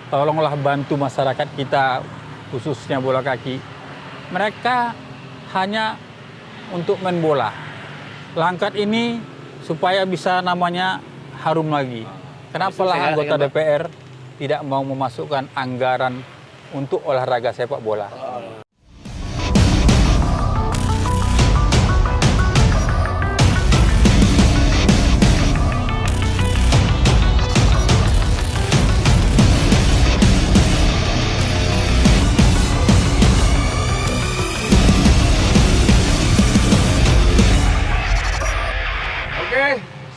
tolonglah bantu masyarakat kita, khususnya bola kaki. Mereka hanya untuk main bola. Langkat ini supaya bisa namanya harum lagi. Kenapalah anggota DPR tidak mau memasukkan anggaran untuk olahraga sepak bola?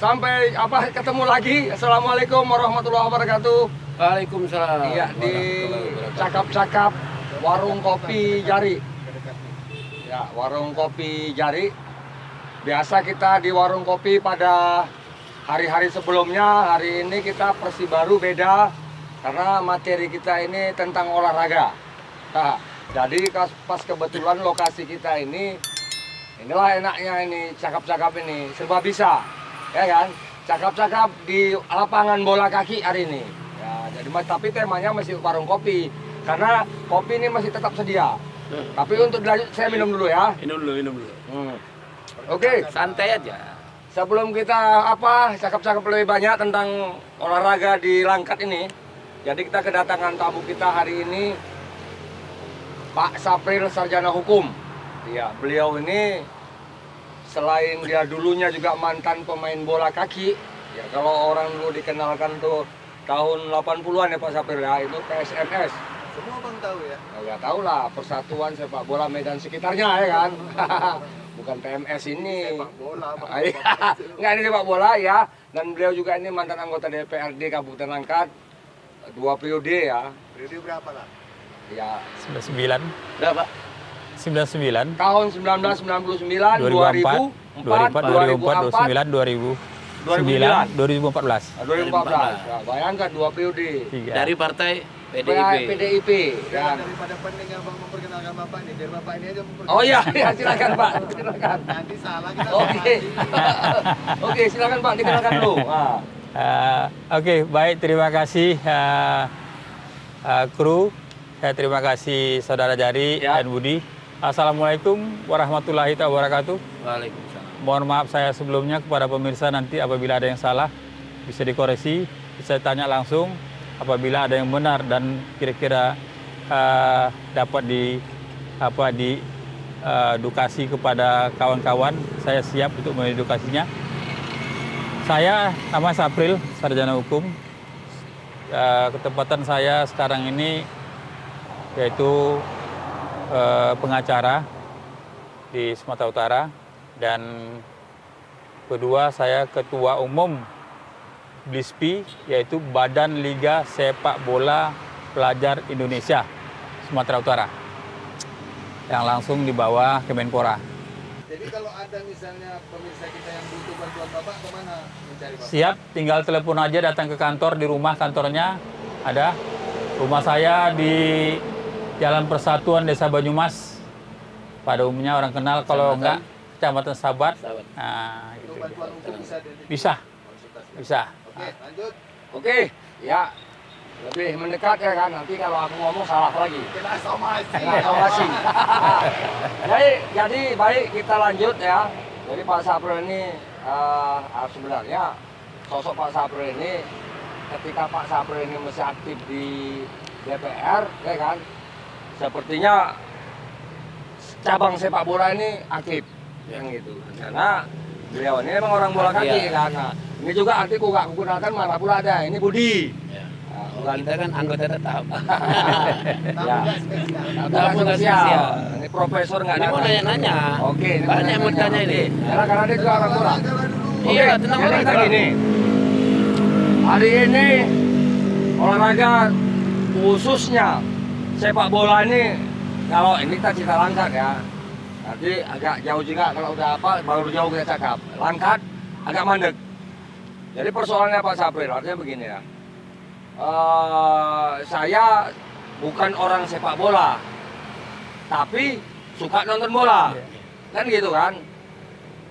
Sampai ketemu lagi. Assalamualaikum warahmatullahi wabarakatuh. Waalaikumsalam. Iya, di cakap-cakap warung kopi Jari. Ya, warung kopi Jari. Biasa kita di warung kopi pada hari-hari sebelumnya. Hari ini kita versi baru beda karena materi kita ini tentang olahraga. Nah, jadi pas kebetulan lokasi kita ini, inilah enaknya ini cakap-cakap ini serba bisa. Ya kan, cakap-cakap di lapangan bola kaki hari ini. Ya, jadi tapi temanya masih warung kopi karena kopi ini masih tetap sedia. Tapi untuk dilanjut saya minum dulu ya. Minum dulu. Oke. Santai aja. Sebelum kita cakap-cakap lebih banyak tentang olahraga di Langkat ini, jadi kita kedatangan tamu kita hari ini, Pak Sapril, sarjana hukum. Iya, beliau ini selain dia dulunya juga mantan pemain bola kaki, ya kalau orang dulu dikenalkan tuh tahun 80-an ya Pak Sapril ya, itu PSMS. Semua bang tahu ya? Nggak tahu lah, Persatuan Sepak Bola Medan sekitarnya ya kan. Bukan PMS ini. Sepak bola. Nggak, ini sepak bola ya. Dan beliau juga ini mantan anggota DPRD Kabupaten Langkat 2 periode ya. Periode berapa lah? Ya 99. Berapa? 99. tahun 1999, 2004, 2004, 2004, 2009, 2014. 2014. Ya, bayangkan 2 periode. Dari partai PDIP. Ya. Daripada penting abang memperkenalkan bapak nih, biar bapak ini aja memperkenalkan. Oh iya, ya, silakan Pak, silakan. Nanti salah kita. Oke. Oke, silakan Pak, dikenalkan dulu. Oke, baik, terima kasih kru. Saya terima kasih Saudara Jari dan Budi. Assalamualaikum warahmatullahi wabarakatuh. Waalaikumsalam. Mohon maaf saya sebelumnya kepada pemirsa, nanti apabila ada yang salah bisa dikoreksi, bisa tanya langsung. Apabila ada yang benar dan kira-kira dapat edukasi kepada kawan-kawan, saya siap untuk mengedukasinya. Saya nama Sapril, sarjana hukum. Ketempatan saya sekarang ini yaitu pengacara di Sumatera Utara, dan kedua saya ketua umum BLISPI, yaitu Badan Liga Sepak Bola Pelajar Indonesia Sumatera Utara, yang langsung di bawah Kemenpora. Jadi kalau ada misalnya pemirsa kita yang butuh bantuan bapak, kemana mencari bapak? Siap, tinggal telepon aja, datang ke kantor, di rumah kantornya ada. Rumah saya di Jalan Persatuan Desa Banyumas. Pada umumnya orang kenal, kalau enggak Kecamatan Sabat. Nah, Untuk bantuan hukum bisa. Oke, lanjut. Oke, ya. Lebih mendekat ya kan, nanti kalau aku ngomong salah lagi. Kena somasi. Jadi baik, kita lanjut ya. Jadi Pak Sapril ini sebenarnya sosok Pak Sapril ini, ketika Pak Sapril ini masih aktif di DPR ya kan, sepertinya cabang sepak bola ini aktif yang gitu. Karena beliau ini memang orang bola kaki kan. Nah, ini juga nanti aku gunakan mana pula ada. Ini Budi. Nah, kita kan anggota tetap. Ya. Tamu spesial. Ini profesor nggak Ini mau datang. nanya-nanya. Oke, ini Banyak yang mau nanya-nanya. ditanya ini. Karena dia juga orang bola. Iya, tenang jadi aja. kita gini. Hari ini olahraga khususnya sepak bola ini, kalau ini kita cerita Langkat ya. Nanti agak jauh juga kalau udah baru jauh kita cakap. Langkat agak mandek. Jadi persoalannya Pak Sapril, artinya begini ya. Saya bukan orang sepak bola, tapi suka nonton bola, kan gitu kan.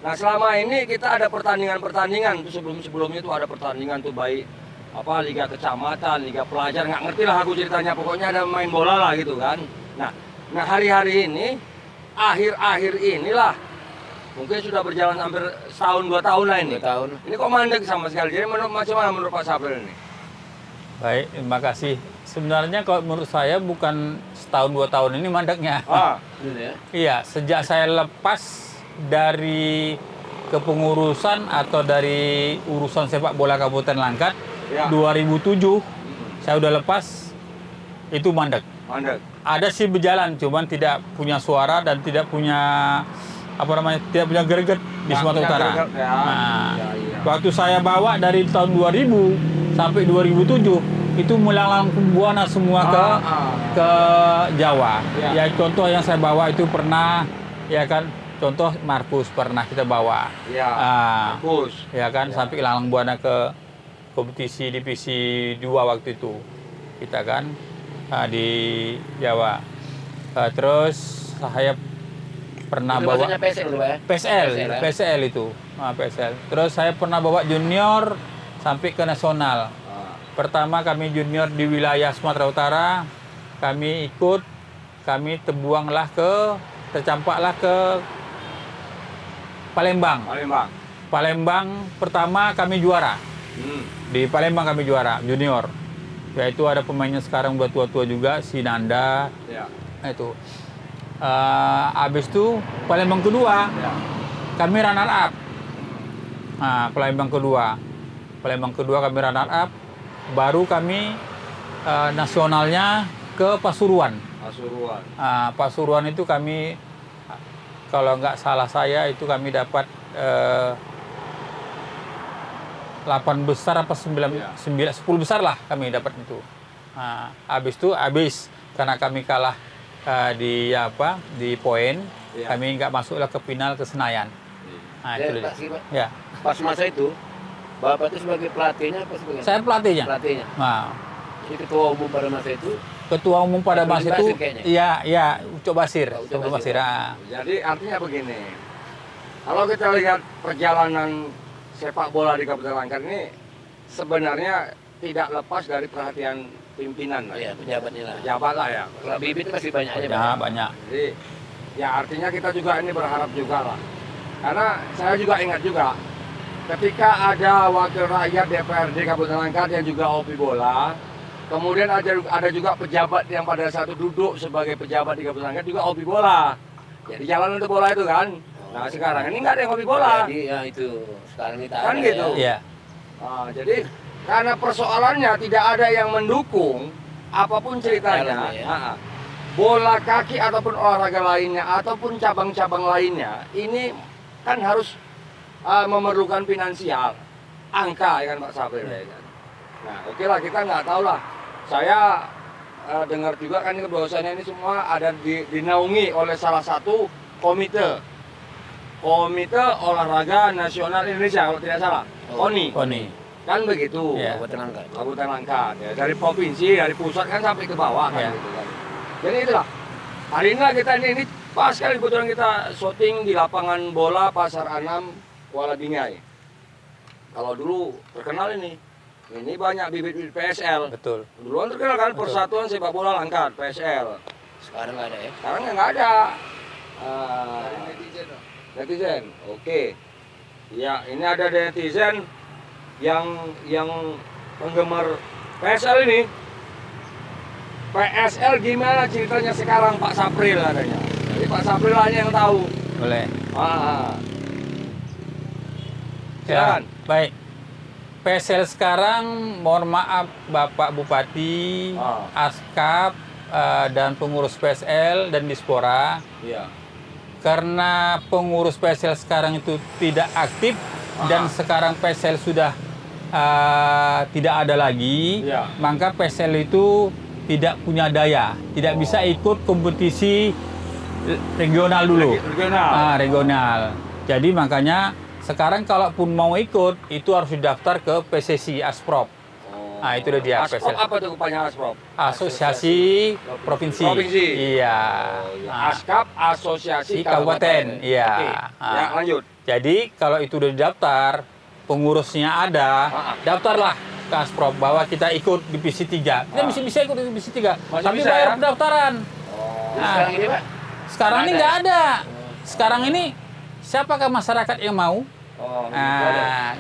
Nah selama ini kita ada pertandingan-pertandingan tuh sebelumnya tuh ada pertandingan tuh baik apa liga kecamatan, liga pelajar, nggak ngerti lah aku ceritanya. Pokoknya ada main bola lah gitu kan. Nah hari-hari ini, akhir-akhir inilah, mungkin sudah berjalan hampir setahun 2 tahun lah ini. 2 tahun. Ini kok mandek sama sekali. Jadi macam mana menurut Pak Sapril ini? Baik, terima kasih. Sebenarnya kalau menurut saya bukan setahun 2 tahun ini mandeknya. Gitu ya. Iya, sejak saya lepas dari kepengurusan atau dari urusan sepak bola Kabupaten Langkat, Ya. 2007 saya udah lepas, itu mandek. Mandek. Ada sih berjalan, cuman tidak punya suara dan tidak punya tidak punya greget di Nggak Sumatera punya Utara. greget, ya. Nah, Ya. waktu saya bawa dari tahun 2000 sampai 2007 itu melalang buana semua ke Jawa. Ya. Ya contoh yang saya bawa itu pernah, ya kan, contoh Markus pernah kita bawa. Ya. Bagus. Ya kan, sampai lalang buana ke kompetisi divisi 2 waktu itu kita kan di Jawa. Terus saya pernah Itu bawa maksudnya PSL itu, Pak ya? ya? PSL itu, PSL. Terus saya pernah bawa junior sampai ke nasional. Pertama kami junior di wilayah Sumatera Utara, kami ikut, kami tercampaklah ke Palembang. Palembang pertama kami juara. Di Palembang kami juara junior. Yaitu ada pemainnya sekarang udah tua-tua juga, si Nanda. Ya. Itu. Habis itu Palembang kedua, kami runner up. Nah, Palembang kedua kami runner up. Baru kami nasionalnya ke Pasuruan. Pasuruan itu kami, kalau nggak salah saya itu kami dapat 8 besar apa 10 besar lah kami dapat itu. Nah, habis karena kami kalah di poin, kami nggak masuklah ke final ke Senayan. Nah, itu dia. Pak, Ya. pas masa itu, Bapak itu sebagai pelatihnya apa sebagai? Saya pelatihnya. Pelatihnya. Nah, Jadi ketua umum pada masa itu. ketua umum pada Abdul masa Basir itu, kayaknya. iya, Ucok Basir. Ucok Ucok Basir. Basir. Jadi artinya begini, kalau kita lihat perjalanan sepak bola di Kabupaten Langkat ini sebenarnya tidak lepas dari perhatian pimpinan lah. Iya, pejabatnya lah. Pejabat lah ya. Kalau bibit itu masih banyak aja, Pak. Ya, banyak. Jadi ya artinya kita juga ini berharap juga lah. Karena saya juga ingat juga ketika ada wakil rakyat DPRD Kabupaten Langkat yang juga hobi bola, kemudian ada juga pejabat yang pada saat itu duduk sebagai pejabat di Kabupaten Langkat juga hobi bola. Jadi jalan untuk bola itu kan. Nah sekarang ini nggak ada yang hobi bola. Jadi ya itu sekarang kita Kan ada gitu. ya. Iya. Nah, jadi karena persoalannya tidak ada yang mendukung apapun ceritanya, Jalan, ya. bola kaki ataupun olahraga lainnya ataupun cabang-cabang lainnya ini kan harus memerlukan finansial, angka ya kan Pak Sabril ya kan. Nah oke lah kita nggak tahu lah. Saya dengar juga kan bahwasannya ini semua ada dinaungi oleh salah satu komite Olahraga Nasional Indonesia kalau tidak salah, KONI. Kan begitu. Iya. Kabupaten Langkat. Kabupaten Langkat ya. Dari provinsi, dari pusat kan sampai ke bawah kan Iya. gitu kan. Jadi itulah. Hari ini lah kita ini pas sekali kebetulan kita syuting di lapangan bola Pasar Anam Kuala Bingai. Kalau dulu terkenal ini banyak bibit-bibit PSL. Betul. Duluan terkenal kan Persatuan Sepak Bola Langkat PSL. Sekarang nggak ada ya. Sekarang nggak ada. Dari netizen dong. Netizen, oke. Ya, ini ada netizen yang penggemar PSL ini. PSL gimana ceritanya sekarang Pak Sapril katanya. Jadi Pak Sapril hanya yang tahu. Boleh. Silakan. Ya, baik. PSL sekarang, mohon maaf Bapak Bupati, Askap, dan pengurus PSL dan Dispora, Iya. karena pengurus PSL sekarang itu tidak aktif dan sekarang PSL sudah tidak ada lagi, Iya. maka PSL itu tidak punya daya, tidak bisa ikut kompetisi regional dulu. Regional. Regional. Jadi makanya sekarang kalaupun mau ikut itu harus didaftar ke PSSI Asprop. Nah, itu dia Asprop PSL. apa tuh kepanjangan Asprop? Asosiasi Provinsi. Provinsi. Iya. Askap Asosiasi Si Kabupaten. Iya. Oke. Ya, lanjut. Jadi kalau itu udah didaftar, pengurusnya ada, daftarlah ke Asprop bahwa kita ikut divisi 3. Kita bisa ikut di divisi 3, Masih tapi bisa, bayar ya? pendaftaran. Terus sekarang ini Pak? Sekarang ini nggak ada. Sekarang ini siapakah masyarakat yang mau? Oh, gitu ada. Nah,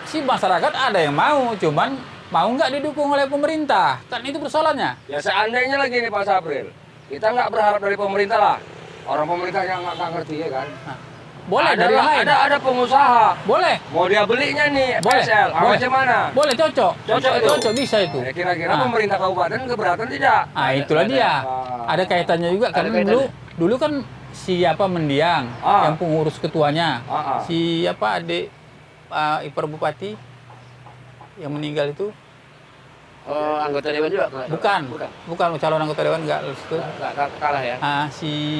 si masyarakat ada yang mau, cuman mau nggak didukung oleh pemerintah? Kan itu persoalannya. Ya seandainya lagi nih Pak Sapril, kita nggak berharap dari pemerintah lah. Orang pemerintah yang nggak ngerti ya kan. Boleh ada dari yang lain. ada pengusaha. Boleh. Mau dia belinya nih Boleh. PSL, Boleh. macam mana? Boleh, cocok. Cocok itu? Cocok, bisa itu. Ya, kira-kira Ah. pemerintah kabupaten keberatan tidak? Ah, itulah dia. Ah. Ada kaitannya juga Ada karena kaitannya. dulu kan siapa mendiang Ah. yang pengurus ketuanya. Ah, ah. Siapa adik ipar bupati yang meninggal itu? Oh, anggota dewan juga? Bukan. Bukan calon anggota dewan enggak itu. Nggak kalah ya?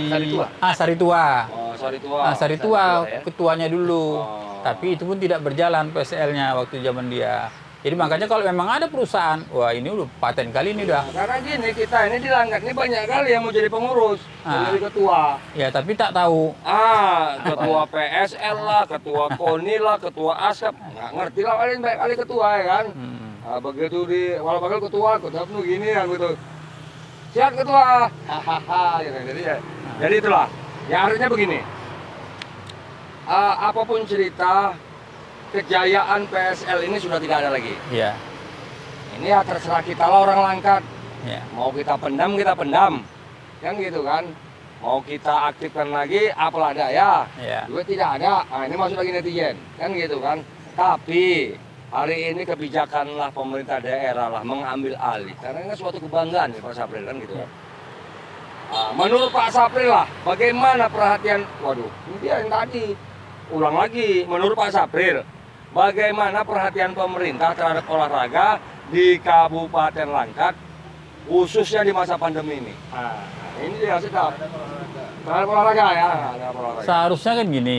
Saritua. Saritua. Oh, sorry tua. Saritua ya. ketuanya dulu. Oh. Tapi itu pun tidak berjalan PSL-nya waktu zaman dia. Jadi makanya kalau memang ada perusahaan, wah ini udah paten kali ini udah. Karena gini, kita ini di Langkat ini banyak kali yang mau jadi pengurus, Ah. jadi ketua. Ya tapi tak tahu. Ketua PSL lah, ketua KONI lah, ketua ASAP. Nggak ngerti lah paling banyak kali ketua ya kan. Begitu di walau bakal ketua penuh gini ya gitu. Siap ketua. Hahaha. Jadi itulah. Ya harusnya begini. Apapun cerita kejayaan PSL ini sudah tidak ada lagi. Iya. Ini ya terserah kita lah orang Langkat. Ya. Mau kita pendam. Kan gitu kan. Mau kita aktifkan lagi, apalah daya. Ya. Duit tidak ada. Nah, ini masuk lagi netizen. Kan gitu kan. Tapi hari ini kebijakanlah pemerintah daerah lah mengambil alih. Karena ini suatu kebanggaan nih Pak Sapril kan gitu kan. Menurut Pak Sapril lah, bagaimana perhatian, waduh, ini dia yang tadi. Ulang lagi, menurut Pak Sapril, bagaimana perhatian pemerintah terhadap olahraga di Kabupaten Langkat, khususnya di masa pandemi ini. Nah, ini dia sedap. Terhadap olahraga ya. Terhadap olahraga. Seharusnya kan gini,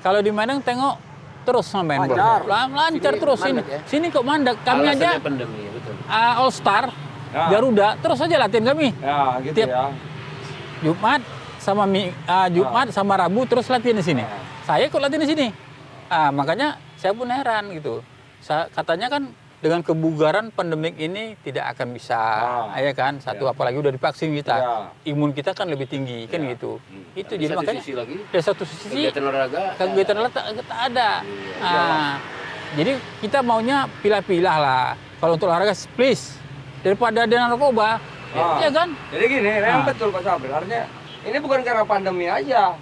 kalau di Medan tengok terus main Lancar. bola. Lancar Sini terus mandek ini. ya? Sini kok mandek. Kami Alasannya aja pandemi, betul. All Star, Ya. Garuda, terus aja latihan kami. Ya, gitu Tiap- ya. Jumat sama Rabu terus latihan di sini. Saya ikut latihan di sini. Makanya saya pun heran gitu. Katanya kan dengan kebugaran pandemik ini tidak akan bisa, ya kan? Satu apalagi udah divaksin kita, imun kita kan lebih tinggi kan gitu. Itu Di jadi satu makanya sisi lagi, dari satu sisi kegiatan olahraga. kegiatan olahraga tak ada. Jadi kita maunya pilah-pilah lah. Kalau untuk olahraga please daripada ada narkoba, ya kan? Jadi gini, memang betul Pak Sabril. Artinya ini bukan karena pandemi aja.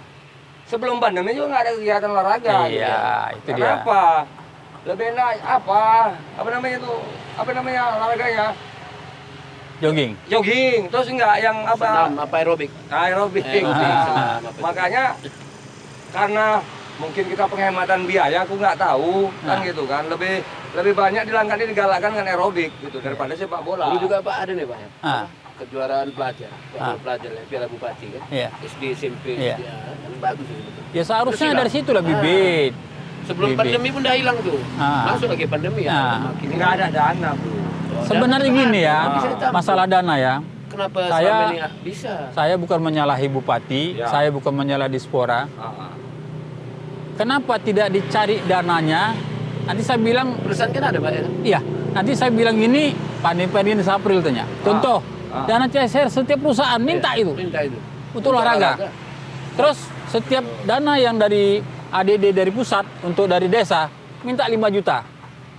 Sebelum pandemi juga nggak ada kegiatan olahraga. Iya, itu dia. Kenapa? Lebih enak apa namanya tuh? Apa namanya olahraganya? Jogging. Jogging. Terus enggak yang Senam, apa aerobik? aerobik. Senam, apa itu? Makanya karena mungkin kita penghematan biaya, aku nggak tahu kan gitu kan. Lebih banyak di Langkat ini digalakkan kan aerobik gitu daripada sepak bola. Dulu juga Pak ada nih Pak ya? Kejuaraan pelajar, pelajar ya, Piala Bupati kan? Iya. SD, SMP, Iya. ya, kan bagus itu. Ya seharusnya Terus dari situ lah bibit. Sebelum Bibit. pandemi pun dah hilang tuh. Masuk lagi pandemi ya. Makin Nggak ada dana bro. Sebenarnya gini ya, Bisa ditambah. masalah dana ya. Kenapa Saya- selama ini bisa? Saya bukan menyalahi bupati, Ya. saya bukan menyalahi Dispora. Kenapa tidak dicari dananya? Nanti saya bilang, Perusahaan kan ada Pak ya? iya. Nanti saya bilang gini, Pandin Sapril tanya. Contoh, dana CSR setiap perusahaan minta itu Minta itu. untuk olahraga. Terus setiap dana yang dari ADD dari pusat untuk dari desa minta 5 juta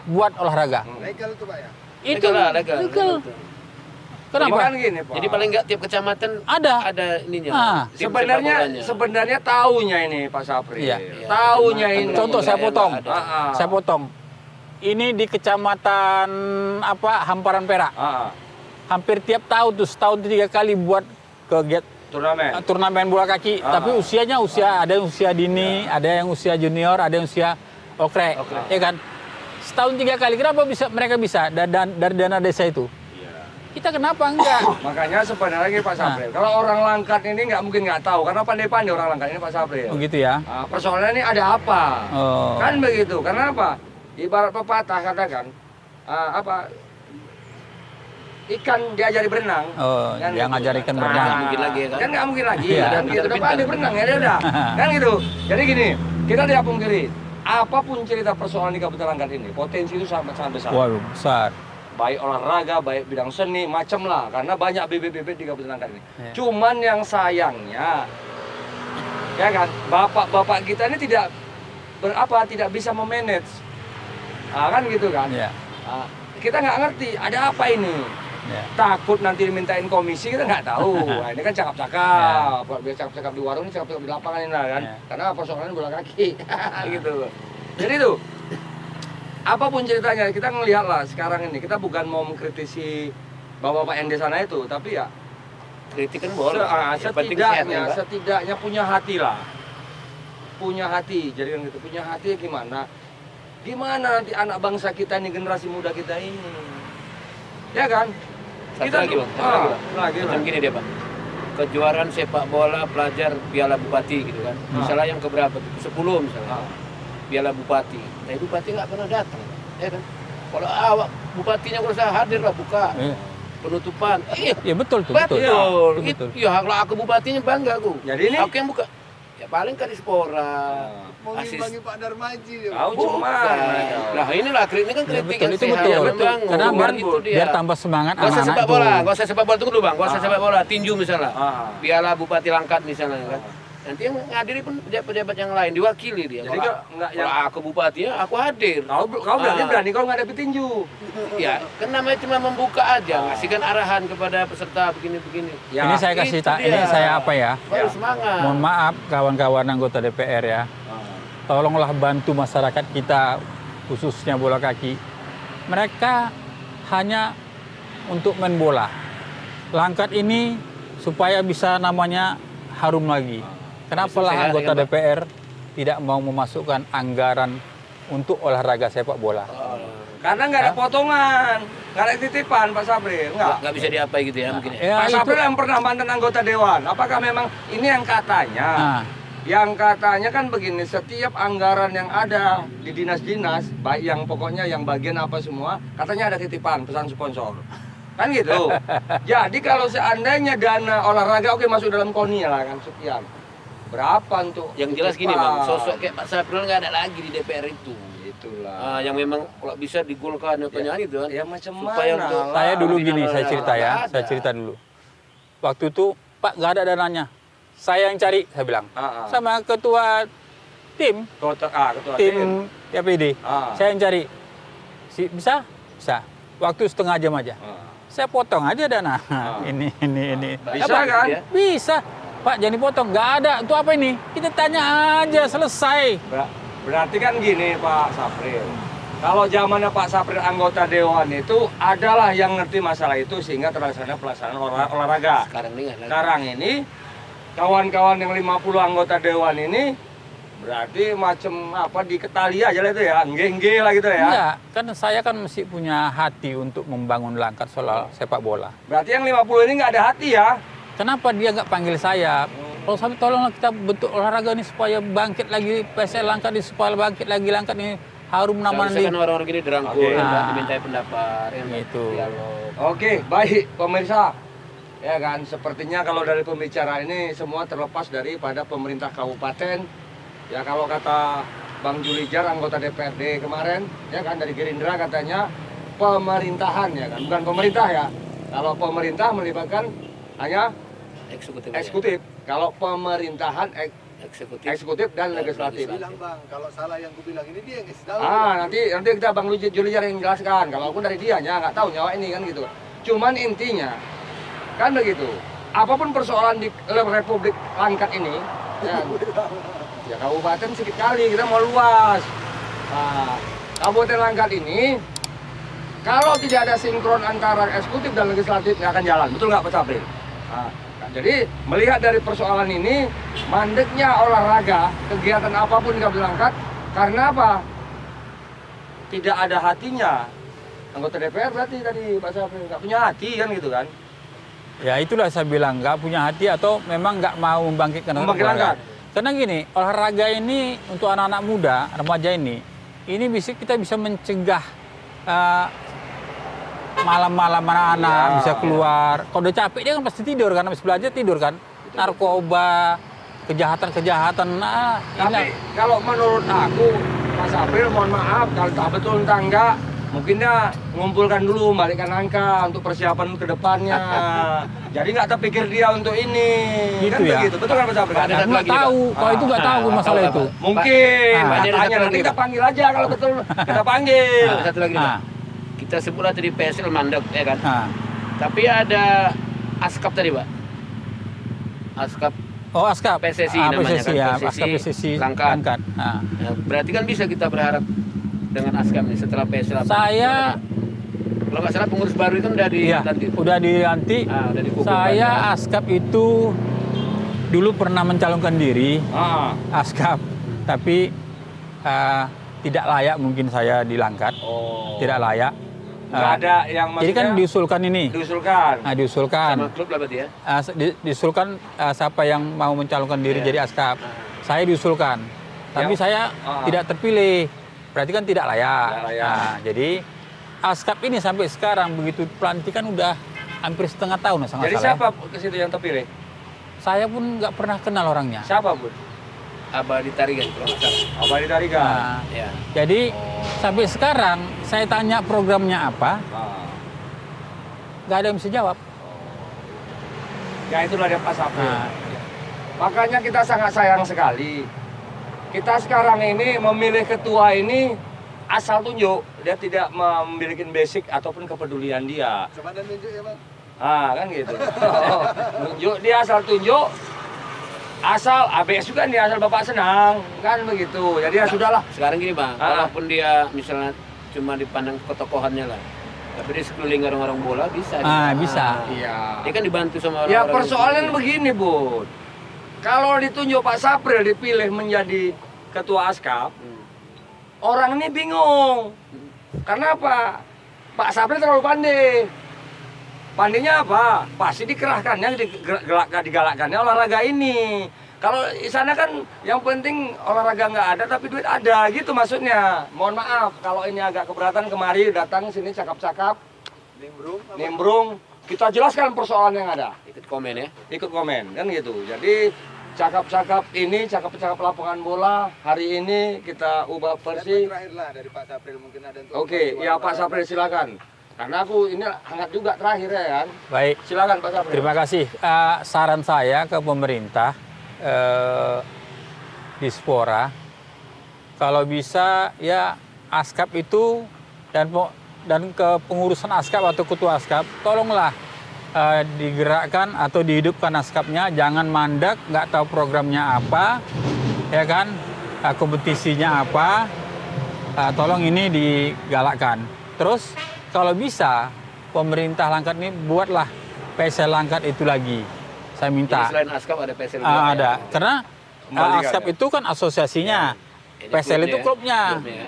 buat olahraga. Legal itu Pak ya? Itu Legal. legal. Kenapa? Kan gini, Pak. Jadi paling nggak tiap kecamatan Ada. ininya. tim Sebenarnya sepak bolanya. sebenarnya taunya ini Pak Sapril. Iya. Taunya ini. Contoh saya potong. Ada. Saya potong. Ini di kecamatan Hamparan Perak. Hampir tiap tahun tuh setahun 3 kali buat Turnamen. turnamen bola kaki. Tapi usianya ada yang usia dini, ada yang usia junior, ada yang usia okrek, ya kan? Setahun 3 kali. Kenapa mereka bisa dari dana desa itu? Kita kenapa enggak? Makanya sebenarnya gini Pak Sapril, kalau orang Langkat ini nggak mungkin nggak tahu karena pandai-pandai orang Langkat ini Pak Sapril. Begitu ya? Persoalannya ini ada apa? Oh. Kan begitu. Karena apa? Ibarat pepatah katakan ikan diajari berenang. Oh, kan dia gitu. ngajar ikan Nah, berenang. Nggak mungkin lagi ya kan? Kan nggak mungkin lagi. Iya. Kan gitu. Udah pandai berenang ya dia udah. Kan gitu. Jadi gini, kita di Apung Kiri. apapun cerita persoalan di Kabupaten Langkat ini, potensi itu sangat besar. Waduh, besar. Baik olahraga, baik bidang seni, macam lah. Karena banyak bibit-bibit di Kabupaten Langkat ini. Ya. Cuman yang sayangnya, ya kan, bapak-bapak kita ini tidak tidak bisa memanage. Kan gitu kan. Ya. Kita nggak ngerti ada apa ini. Ya. Takut nanti dimintain komisi, kita nggak tahu. Nah, ini kan cakap-cakap. Biar cakap-cakap di warung, ini cakap-cakap di lapangan ini lah kan. Ya. Karena persoalannya bola kaki. Gitu. Jadi tuh, apapun ceritanya, kita ngelihat lah sekarang ini. Kita bukan mau mengkritisi bapak-bapak yang di sana itu, tapi ya Kritik kan boleh. Yang penting sehat, ya, Pak. setidaknya punya hati lah. Punya hati, jadi kan gitu. Punya hati gimana? Gimana nanti anak bangsa kita ini, generasi muda kita ini? Ya kan? Satu lagi, Bang. Macam gini dia, Pak. Kejuaraan sepak bola pelajar Piala Bupati gitu kan. Misalnya yang keberapa? 10 misalnya. Piala Bupati. Nah, Bupati nggak pernah datang, ya kan? Kalau awak bupatinya kalau saya hadir lah buka penutupan. Iya, Ya betul tuh, betul. betul. Iya, kalau aku bupatinya bangga aku. Jadi ini Aku yang buka. Ya paling Kadispora. Mau ngimbangi Pak Darmaji dia. tahu cuma. Nah, inilah ini kan kritik betul, yang itu sehat, betul. yang membangun. Karena Itu dia. biar tambah semangat Gak usah anak-anak sepak bola, tuh. gak usah sepak bola, tunggu dulu Bang, gak usah sepak bola, tinju misalnya. Piala Bupati Langkat misalnya kan. Nanti yang ngadiri pun pejabat-pejabat yang lain, diwakili dia. Jadi Kalau nggak kalau aku bupati ya, aku hadir. kau berani kalau nggak ada petinju. Ya, kan namanya cuma membuka aja, ngasihkan arahan kepada peserta begini-begini. Ya, Ini saya kasih itu ini dia. saya apa ya? Baru semangat. Mohon maaf kawan-kawan anggota DPR ya. Tolonglah bantu masyarakat kita khususnya bola kaki. Mereka hanya untuk main bola. Langkat ini supaya bisa namanya harum lagi. Kenapa lah Sehat, anggota ya, Pak? DPR tidak mau memasukkan anggaran untuk olahraga sepak bola? Karena nggak ada potongan, nggak ada titipan Pak Sabril, nggak. Nggak bisa diapai gitu ya mungkin ya. Ya, Pak itu. Sabril yang pernah mantan anggota dewan, apakah memang ini yang katanya? Nah, Yang katanya kan begini, setiap anggaran yang ada di dinas-dinas, baik yang pokoknya yang bagian apa semua, katanya ada titipan pesan sponsor. Kan gitu. Jadi kalau seandainya dana olahraga oke masuk dalam KONI lah kan sekian. Berapa untuk Yang jelas gini titipan? Bang, sosok kayak Pak Sapril nggak ada lagi di DPR itu. Itulah. Yang memang kalau bisa digolkan apa itu kan. Ya macam Supaya mana untuk- lah. saya dulu Tapi gini, nggak saya ada, cerita ya, nggak ada. saya cerita dulu. Waktu itu Pak nggak ada dananya, saya yang cari, saya bilang. Sama ketua tim, Ketua tim TPD, saya yang cari. Bisa? Bisa. Waktu setengah jam aja. Saya potong aja dana. Ini. Bisa Apa? kan? Ya. Bisa. Pak, jangan dipotong. Nggak ada. Itu apa ini? Kita tanya aja, selesai. Berarti kan gini Pak Sapril. Kalau zamannya Pak Sapril anggota dewan itu adalah yang ngerti masalah itu sehingga terlaksana pelaksanaan olahraga. Sekarang ini nggak ada. Sekarang ini kawan-kawan yang 50 anggota dewan ini berarti macam apa diketali aja lah itu ya, nggih lah gitu ya. Enggak, kan saya kan mesti punya hati untuk membangun Langkat soal sepak bola. Berarti yang 50 ini nggak ada hati ya. Kenapa dia nggak panggil saya? Kalau sampai tolonglah kita bentuk olahraga ini supaya bangkit lagi PSL Langkat ini, supaya bangkit lagi Langkat ini harum nama Seharusnya di. kan orang-orang gini dirangkul, Oke. dimintai pendapat, ya, Gitu. dialog. Oke, baik pemirsa. Ya kan, sepertinya kalau dari pembicara ini semua terlepas daripada pemerintah kabupaten. Ya kalau kata Bang Julijar anggota DPRD kemarin, ya kan dari Gerindra katanya pemerintahan ya kan, bukan pemerintah ya. Kalau pemerintah melibatkan hanya Eksekutif. eksekutif. Kalau pemerintahan Eksekutif. eksekutif dan legislatif. Bilang Bang, kalau salah yang gue bilang ini dia yang kasih tahu. Nanti kita Bang Julijar yang menjelaskan. Kalau aku dari dianya nggak tahu nyawa ini kan gitu. Cuman intinya kan begitu. Apapun persoalan di Republik Langkat ini, ya kabupaten sedikit kali kita mau luas. Nah, Kabupaten Langkat ini kalau tidak ada sinkron antara eksekutif dan legislatif nggak akan jalan. Betul nggak Pak Sabril? Nah, jadi melihat dari persoalan ini, mandeknya olahraga, kegiatan apapun di Kabupaten Langkat, karena apa? Tidak ada hatinya. Anggota DPR berarti tadi Pak Sabril nggak punya hati kan gitu kan? Ya itulah saya bilang nggak punya hati atau memang nggak mau membangkitkan Membangkitkan olahraga. Langkat. Karena gini, olahraga ini untuk anak-anak muda, remaja ini kita bisa mencegah malam-malam anak-anak Ya. bisa keluar. Kalau udah capek dia kan pasti tidur kan, habis belajar tidur kan. Narkoba, kejahatan-kejahatan. Tapi kalau menurut aku Pak Sapril mohon maaf kalau tak betul entah enggak, mungkin dia mengumpulkan dulu, balikkan angka untuk persiapan ke depannya. Jadi nggak terpikir dia untuk ini. Gitu Kan ya? begitu, betul kan Pak Sapril? Ada Aku satu nggak lagi nih, tahu, Pak. kalau itu nggak tahu masalah tahu, itu. Pak. Mungkin, Pak, ini ada katanya satu nanti lagi, kita Pak. panggil aja kalau betul kita panggil. Ada satu lagi nih, Ah. Pak. Kita sebutlah tadi PSL mandek, ya kan? Nah. Tapi ada ASKAP tadi, Pak. ASKAP Oh, ASKAP. PSSI Ah, namanya PSSI, kan, ya. PSSI ASKAP PSSI Langkat. Langkat. Nah. ya, berarti kan bisa kita berharap dengan ASKAP nih setelah PSL apa? Saya Kalau nggak salah pengurus baru itu udah iya, dilantik. udah dilantik. Udah dikukuhkan. Saya ASKAP itu dulu pernah mencalonkan diri Ah. ASKAP, tapi tidak layak mungkin saya dilangkat, Oh. tidak layak. Nggak ada yang Jadi kan maksudnya diusulkan ini, diusulkan. nah, diusulkan, Sama klub lah berarti ya. diusulkan siapa yang mau mencalonkan diri Iya. jadi ASKAP. Saya diusulkan, tapi Yang- saya tidak terpilih, berarti kan tidak layak. Tidak layak. Nah, jadi ASKAP ini sampai sekarang begitu pelantikan udah hampir setengah tahun sangat Jadi salah. siapa ke situ yang terpilih? Saya pun nggak pernah kenal orangnya. Siapa pun? Abadi Tarigan kalau nggak salah. Abadi Tarigan. Nah, Ya. jadi sampai sekarang saya tanya programnya apa, Ah. nggak ada yang bisa jawab. Ya itulah dia Pak Sapril. Nah, Makanya kita sangat sayang sekali. Kita sekarang ini memilih ketua ini asal tunjuk. Dia tidak memiliki basic ataupun kepedulian dia. Coba dan tunjuk ya Bang. Ah, kan gitu. Tunjuk dia asal tunjuk. Asal ABS juga nih, asal Bapak senang. Kan begitu. Jadi ya sudahlah. Sekarang gini Bang, Ah. walaupun dia misalnya cuma dipandang ketokohannya lah, tapi di sekeliling orang-orang bola bisa. bisa. Iya. Dia kan dibantu sama Ya orang-orang. persoalan yang- begini, Bud. Kalau ditunjuk Pak Sapril dipilih menjadi ketua ASKAP, orang ini bingung. Karena apa? Pak Sapril terlalu pandai. Pandainya apa? Pasti dikerahkannya, digalakkannya olahraga ini. Kalau di sana kan yang penting olahraga nggak ada tapi duit ada, gitu maksudnya. Mohon maaf kalau ini agak keberatan, kemari datang sini cakap-cakap, nimbrung, kita jelaskan persoalan yang ada. Ikut komen ya. Ikut komen kan gitu. Jadi cakap-cakap ini, cakap-cakap lapangan bola hari ini kita ubah versi. Terakhir lah dari Pak Sapril mungkin ada untuk Oke, ya Pak Sapril silakan. Karena aku ini hangat juga terakhir ya kan. Baik, Silakan Pak Sapril. terima kasih. Saran saya ke pemerintah Dispora, kalau bisa ya ASKAP itu dan ke pengurusan ASKAP atau ketua ASKAP, tolonglah digerakkan atau dihidupkan ASKAP-nya, jangan mandek, nggak tahu programnya apa, ya kan, kompetisinya apa, tolong ini digalakkan. Terus kalau bisa pemerintah Langkat ini buatlah PSL Langkat itu lagi, saya minta. Jadi selain ASKAP ada PSL juga. Ada, karena Kembalikan ASKAP ya. itu kan asosiasinya, Ini PSL itu klubnya. klubnya.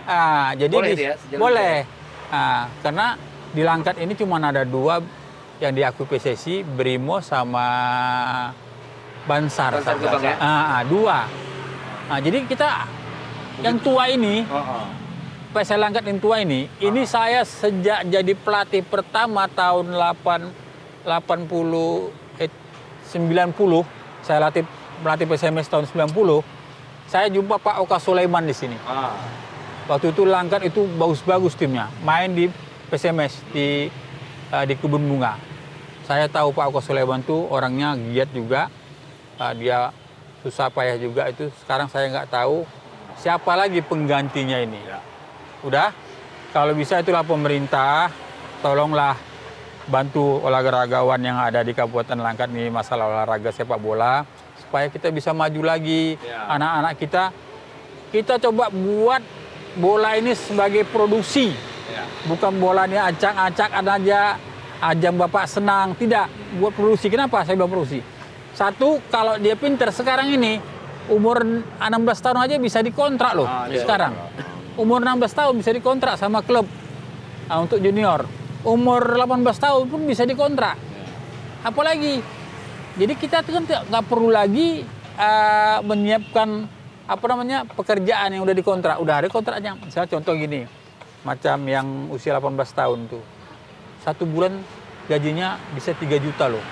Jadi Boleh dia, sejalan boleh. Karena di Langkat ini cuma ada 2 yang diakui PSSI, Brimo sama Bansar. Bansar Gebang ya? 2. Jadi kita yang tua ini, PSL Langkat yang tua ini saya sejak jadi pelatih pertama tahun 90, saya melatih PSMS tahun 90, saya jumpa Pak Oka Sulaiman di sini. Waktu itu Langkat itu bagus-bagus timnya, main di PSMS di Kebun Bunga. Saya tahu Pak Oka Sulaiman itu orangnya giat juga, dia susah payah juga itu. Sekarang saya nggak tahu siapa lagi penggantinya ini. Udah, kalau bisa itulah pemerintah, tolonglah bantu olahragawan yang ada di Kabupaten Langkat ini masalah olahraga sepak bola, supaya kita bisa maju lagi. Anak-anak kita coba buat bola ini sebagai produksi, bukan bolanya acak-acak aja, ajang bapak senang, tidak, buat produksi. Kenapa saya bilang produksi? Satu, kalau dia pinter sekarang ini, umur 16 tahun aja bisa dikontrak loh sekarang. Umur 16 tahun bisa dikontrak sama klub untuk junior. Umur 18 tahun pun bisa dikontrak. Apalagi, jadi kita tuh kan nggak perlu lagi menyiapkan pekerjaan yang udah dikontrak. Udah ada kontraknya. Misalnya contoh gini, macam yang usia 18 tahun tuh, 1 bulan gajinya bisa 3 juta loh.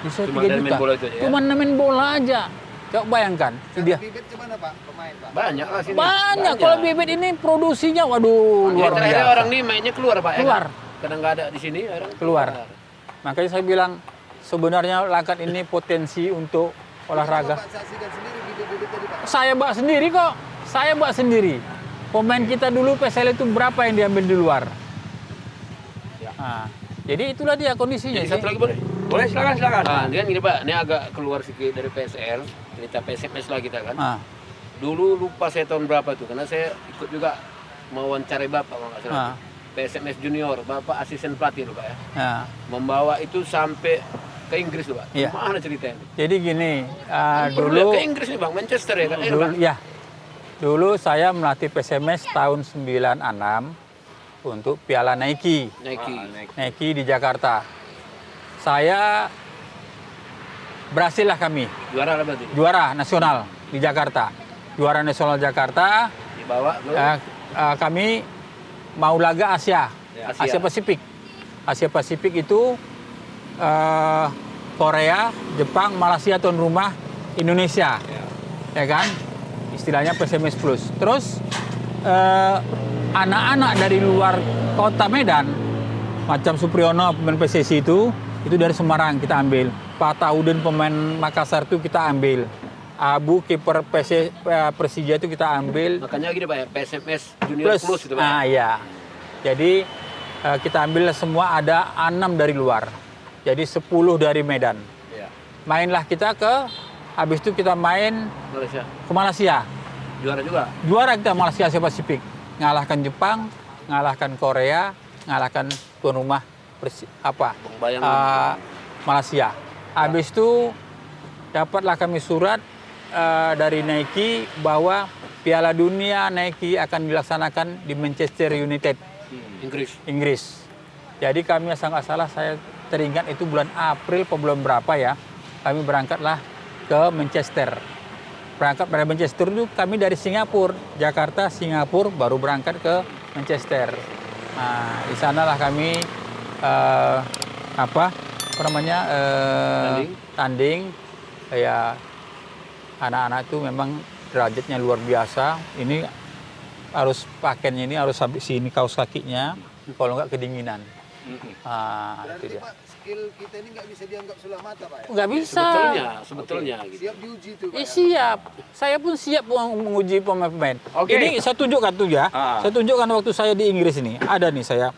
Bisa Cuma 3 main juta. bola itu aja ya? Cuma main bola aja. Coba bayangkan, Kalau dia bibit gimana Pak? Pemain Pak? Banyak lah sini. banyak. Kalau bibit ini produksinya, waduh, Ya, luar terakhir biasa. orang ini mainnya keluar Pak. ya Keluar. kan? Kadang nggak ada di sini, orang Keluar. Makanya saya bilang sebenarnya Langkat ini potensi untuk olahraga. Bapak saksikan sendiri bibit-bibit tadi Pak. Saya bawa sendiri kok. Saya bawa sendiri. Pemain kita dulu PSL itu berapa yang diambil di luar? Nah, jadi itulah dia kondisinya. Jadi satu lagi boleh? Boleh, silakan. Nah, ini kan gini Pak, ini agak keluar sedikit dari PSL, cerita PSMS lah kita kan. Ah, Dulu lupa saya tahun berapa tuh, karena saya ikut juga mewawancarai Bapak kalau nggak salah. ah, PSMS Junior, Bapak asisten pelatih loh Pak ya. ah. Membawa itu sampai ke Inggris loh Pak. Iya. Mana ceritanya? Jadi gini, Dulu dulu ke Inggris nih Bang, Manchester ya kan? dulu, ya, dulu saya melatih PSMS tahun 96 untuk Piala Nike. Nike di Jakarta. Saya berhasil lah kami Juara lah berarti. juara nasional di Jakarta. Juara nasional Jakarta. Dibawa ke Kami mau laga Asia, Asia. Asia Pasifik. Asia Pasifik itu Korea, Jepang, Malaysia tuan rumah Indonesia, ya kan? Istilahnya PSMS Plus. Terus anak-anak dari luar kota Medan, macam Supriyono pemain PSSI itu dari Semarang kita ambil. Pak Taudin pemain Makassar itu kita ambil. Abu kiper Persija itu kita ambil. makanya gini Pak ya, PSMS Junior Plus itu Pak. Ah ya. Jadi kita ambil semua ada 6 dari luar. Jadi 10 dari Medan. Iya. Mainlah kita habis itu kita main Malaysia. ke Malaysia. Juara juga. Juara kita Malaysia Asia Pasifik. Ngalahkan Jepang, ngalahkan Korea, ngalahkan tuan rumah Bayangkan. Malaysia. Habis itu dapatlah kami surat dari Nike bahwa Piala Dunia Nike akan dilaksanakan di Manchester United, Inggris. Jadi kami asal nggak salah saya teringat itu bulan April atau bulan berapa ya, kami berangkatlah ke Manchester. Berangkat dari Manchester itu kami dari Singapura, Jakarta, Singapura, baru berangkat ke Manchester. Nah, di sanalah kami tanding. Ya, anak-anak itu memang derajatnya luar biasa. Ini harus pakainya ini harus sampai sini kaos kakinya, kalau nggak kedinginan. Ah, Berarti itu dia. Pak, skill kita ini nggak bisa dianggap sebelah mata Pak ya? Nggak bisa. Sebetulnya gitu. Siap diuji tuh Pak ya? Siap. Saya pun siap menguji pemain-pemain. Oke. Ini saya tunjukkan tuh ya. Ah. Saya tunjukkan waktu saya di Inggris ini. Ada nih saya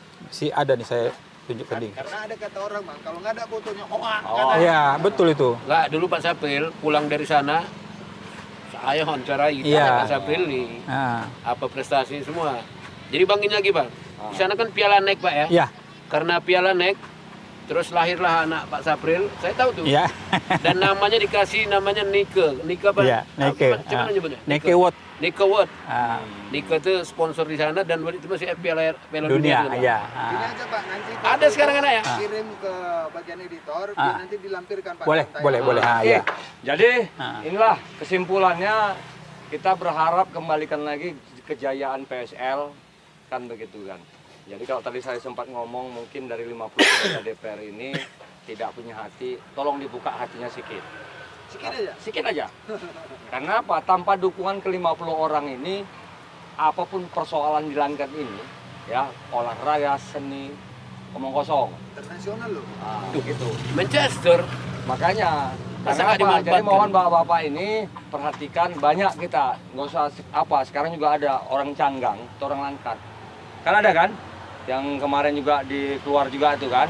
tunjukkan di Inggris. Karena ada kata orang Bang, kalau nggak ada fotonya, Iya, betul itu. Nggak, dulu Pak Sapril pulang dari sana, saya wawancarai Iya. Pak Sapril nih, Nah, apa prestasi semua. Jadi bangin lagi Bang, di sana kan Piala Nek Pak ya. ya, Karena Piala Nek, terus lahirlah anak Pak Sapril, saya tahu tuh. ya. Dan namanya dikasih namanya Nike. Nike apa? Iya, Nike. Apa mana nyebutnya? Nike Watt. Nike Watt. Ah, Nike itu sponsor di sana dan itu masih Piala dunia, Dunia. itu, Bang. ya. Ini Ah. aja Pak, nanti Ada sekarang kan ya? kirim ke bagian editor, biar nanti dilampirkan Pak. Boleh, dalam tayangan. boleh. Ah, Oke. ya. Jadi Ah. inilah kesimpulannya, kita berharap kembalikan lagi kejayaan PSL kan begitu kan. Jadi kalau tadi saya sempat ngomong mungkin dari 50 anggota DPR ini tidak punya hati, tolong dibuka hatinya sedikit. Sedikit aja. Sedikit aja. Karena apa? Tanpa dukungan ke-50 orang ini, apapun persoalan di Langkat ini, ya olahraga, seni, omong kosong. Internasional loh. Nah, gitu. Manchester. Makanya, Masa karena nggak apa? Jadi dimanfaatkan? mohon bapak-bapak ini perhatikan banyak kita, nggak usah sekarang juga ada orang Canggang, atau orang Langkat. Kan ada kan? Yang kemarin juga keluar juga itu kan,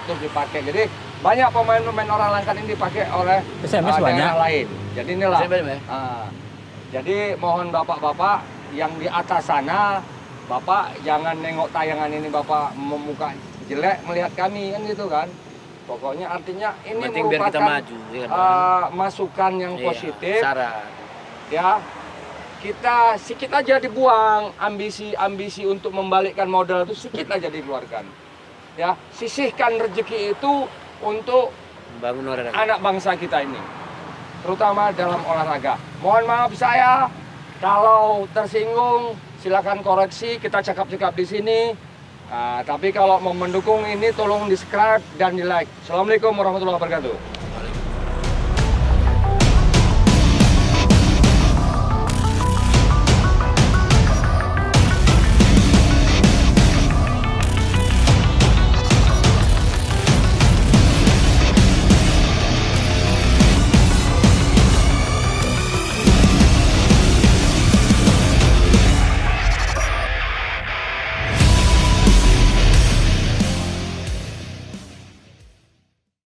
terus dipakai. Jadi banyak pemain-pemain orang Langkat ini dipakai oleh PSMS banyak. daerah lain. Jadi inilah. PSMS ya? Jadi mohon bapak-bapak yang di atas sana, bapak jangan nengok tayangan ini bapak memuka jelek melihat kami kan gitu kan. Pokoknya artinya ini Penting biar kita merupakan maju, ya kan? masukan yang Iya, positif. saran. Ya, kita sedikit aja dibuang ambisi untuk membalikkan modal itu sedikit aja dikeluarkan. Ya, sisihkan rezeki itu untuk Bangun olahraga. anak bangsa kita ini, terutama dalam olahraga. Mohon maaf saya kalau tersinggung, silakan koreksi, kita cakap-cakap di sini. Tapi kalau mau mendukung ini tolong di subscribe dan di like. Assalamualaikum warahmatullahi wabarakatuh.